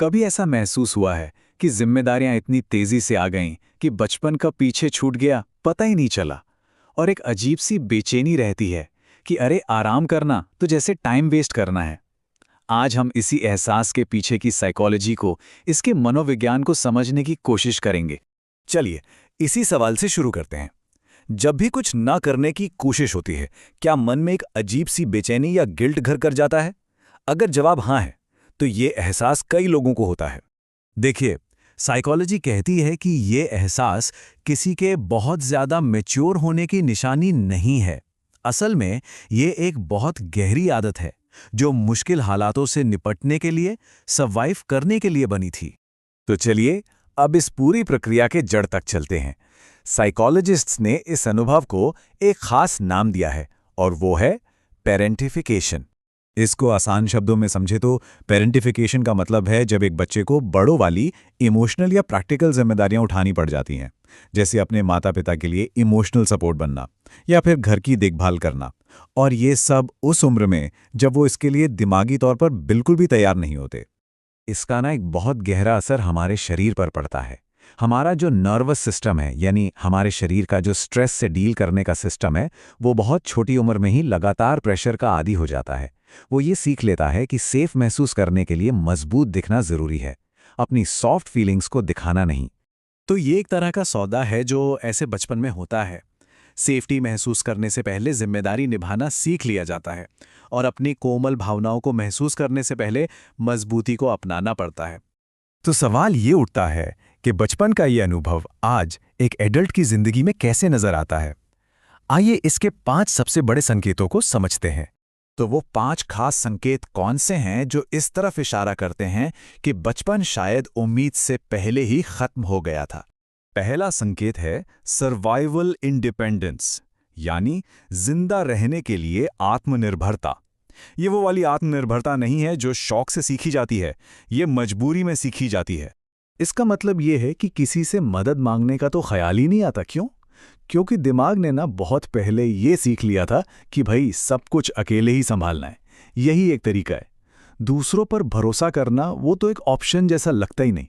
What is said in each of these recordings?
कभी ऐसा महसूस हुआ है कि जिम्मेदारियां इतनी तेजी से आ गईं कि बचपन का पीछे छूट गया, पता ही नहीं चला। और एक अजीब सी बेचैनी रहती है कि अरे आराम करना तो जैसे टाइम वेस्ट करना है। आज हम इसी एहसास के पीछे की साइकोलॉजी को, इसके मनोविज्ञान को समझने की कोशिश करेंगे। चलिए, इसी सवाल से शुरू करते हैं। जब भी कुछ ना करने की कोशिश होती है, क्या मन में एक अजीब सी बेचैनी या गिल्ट घर कर जाता है? अगर जवाब हाँ है, तो ये एहसास कई लोगों को होता है। देखिए, साइकोलॉजी कहती है कि ये एहसास किसी के बहुत ज्यादा मैच्योर होने की निशानी नहीं है। असल में ये एक बहुत गहरी आदत है, जो मुश्किल हालातों से निपटने के लिए, सर्वाइव करने के लिए बनी थी। तो चलिए, अब इस पूरी प्रक्रिया के जड़ तक चलते हैं। साइकोलॉजिस्ट्स ने इस अनुभव को एक खास नाम दिया है, और वो है पेरेंटिफिकेशन। इसको आसान शब्दों में समझे तो पेरेंटिफिकेशन का मतलब है जब एक बच्चे को बड़ों वाली इमोशनल या प्रैक्टिकल जिम्मेदारियां उठानी पड़ जाती हैं, जैसे अपने माता पिता के लिए इमोशनल सपोर्ट बनना या फिर घर की देखभाल करना। और ये सब उस उम्र में जब वो इसके लिए दिमागी तौर पर बिल्कुल भी तैयार नहीं होते। इसका एक बहुत गहरा असर हमारे शरीर पर पड़ता है। हमारा जो नर्वस सिस्टम है, यानी हमारे शरीर का जो स्ट्रेस से डील करने का सिस्टम है, वो बहुत छोटी उम्र में ही लगातार प्रेशर का आदी हो जाता है। वो ये सीख लेता है कि सेफ महसूस करने के लिए मजबूत दिखना जरूरी है, अपनी सॉफ्ट फीलिंग्स को दिखाना नहीं। तो ये एक तरह का सौदा है जो ऐसे बचपन में होता है। सेफ्टी महसूस करने से पहले जिम्मेदारी निभाना सीख लिया जाता है और अपनी कोमल भावनाओं को महसूस करने से पहले मजबूती को अपनाना पड़ता है। तो सवाल ये उठता है कि बचपन का ये अनुभव आज एक एडल्ट की जिंदगी में कैसे नजर आता है। आइए इसके 5 सबसे बड़े संकेतों को समझते हैं। तो वो 5 खास संकेत कौन से हैं जो इस तरफ इशारा करते हैं कि बचपन शायद उम्मीद से पहले ही खत्म हो गया था? पहला संकेत है सर्वाइवल इंडिपेंडेंस, यानी जिंदा रहने के लिए आत्मनिर्भरता। ये वो वाली आत्मनिर्भरता नहीं है जो शौक से सीखी जाती है, ये मजबूरी में सीखी जाती है। इसका मतलब ये है कि किसी से मदद मांगने का तो ख्याल ही नहीं आता। क्यों? क्योंकि दिमाग ने बहुत पहले ये सीख लिया था कि भाई सब कुछ अकेले ही संभालना है, यही एक तरीका है। दूसरों पर भरोसा करना वो तो एक ऑप्शन जैसा लगता ही नहीं।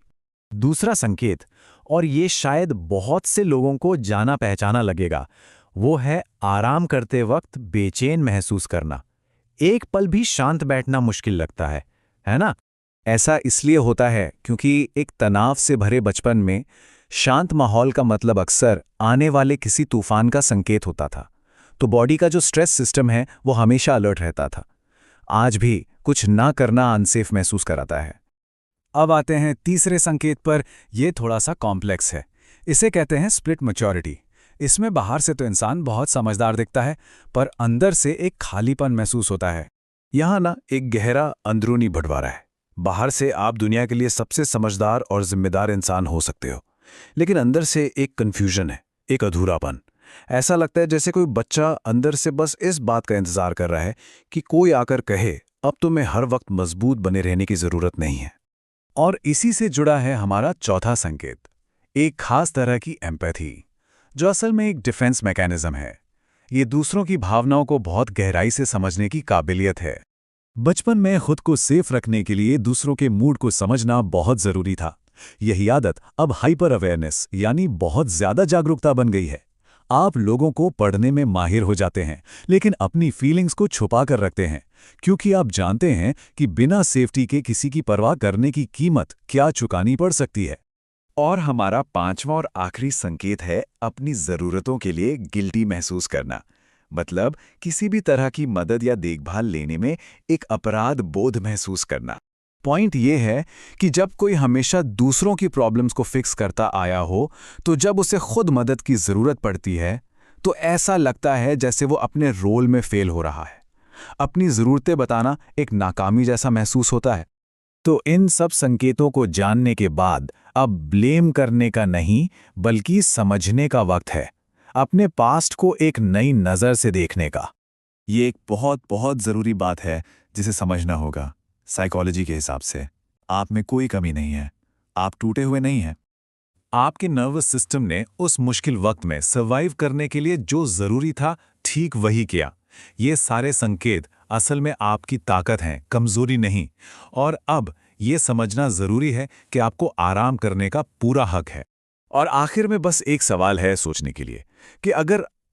दूसरा संकेत, और ये शायद बहुत से लोगों को जाना पहचाना लगेगा, वो है आराम करते वक्त बेचैन महसूस करना। एक पल भी शांत बैठना मुश्किल लगता है ना? ऐसा इसलिए होता है क्योंकि एक तनाव से भरे बचपन में शांत माहौल का मतलब अक्सर आने वाले किसी तूफान का संकेत होता था। तो बॉडी का जो स्ट्रेस सिस्टम है वो हमेशा अलर्ट रहता था। आज भी कुछ ना करना अनसेफ महसूस कराता है। अब आते हैं तीसरे संकेत पर। यह थोड़ा सा कॉम्प्लेक्स है। इसे कहते हैं स्प्लिट मैच्योरिटी। इसमें बाहर से तो इंसान बहुत समझदार दिखता है, पर अंदर से एक खालीपन महसूस होता है। यहाँ एक गहरा अंदरूनी बंटवारा है। बाहर से आप दुनिया के लिए सबसे समझदार और जिम्मेदार इंसान हो सकते हो, लेकिन अंदर से एक कन्फ्यूजन है, एक अधूरापन। ऐसा लगता है जैसे कोई बच्चा अंदर से बस इस बात का इंतजार कर रहा है कि कोई आकर कहे अब तुम्हें हर वक्त मजबूत बने रहने की जरूरत नहीं है। और इसी से जुड़ा है हमारा चौथा संकेत, एक खास तरह की एम्पैथी, जो असल में एक डिफेंस मैकेनिज्म है। ये दूसरों की भावनाओं को बहुत गहराई से समझने की काबिलियत है। बचपन में खुद को सेफ रखने के लिए दूसरों के मूड को समझना बहुत जरूरी था। यही आदत अब हाइपर अवेयरनेस यानी बहुत ज्यादा जागरूकता बन गई है। आप लोगों को पढ़ने में माहिर हो जाते हैं, लेकिन अपनी फीलिंग्स को छुपा कर रखते हैं, क्योंकि आप जानते हैं कि बिना सेफ्टी के किसी की परवाह करने की कीमत क्या चुकानी पड़ सकती है। और हमारा 5वां और आखिरी संकेत है अपनी जरूरतों के लिए गिल्टी महसूस करना। मतलब किसी भी तरह की मदद या देखभाल लेने में एक अपराध बोध महसूस करना। पॉइंट ये है कि जब कोई हमेशा दूसरों की प्रॉब्लम्स को फिक्स करता आया हो, तो जब उसे खुद मदद की जरूरत पड़ती है तो ऐसा लगता है जैसे वो अपने रोल में फेल हो रहा है। अपनी जरूरतें बताना एक नाकामी जैसा महसूस होता है। तो इन सब संकेतों को जानने के बाद अब ब्लेम करने का नहीं, बल्कि समझने का वक्त है। अपने पास्ट को एक नई नज़र से देखने का। ये एक बहुत बहुत ज़रूरी बात है जिसे समझना होगा। साइकोलॉजी के हिसाब से आप में कोई कमी नहीं है, आप टूटे हुए नहीं हैं। आपके नर्वस सिस्टम ने उस मुश्किल वक्त में सर्वाइव करने के लिए जो ज़रूरी था, ठीक वही किया। ये सारे संकेत असल में आपकी ताकत हैं, कमज़ोरी नहीं। और अब ये समझना जरूरी है कि आपको आराम करने का पूरा हक है। और आखिर में बस एक सवाल है सोचने के लिए कि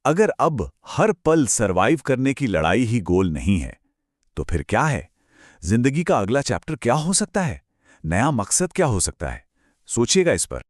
अगर अब हर पल सरवाइव करने की लड़ाई ही गोल नहीं है, तो फिर क्या है? जिंदगी का अगला चैप्टर क्या हो सकता है? नया मकसद क्या हो सकता है? सोचिएगा इस पर।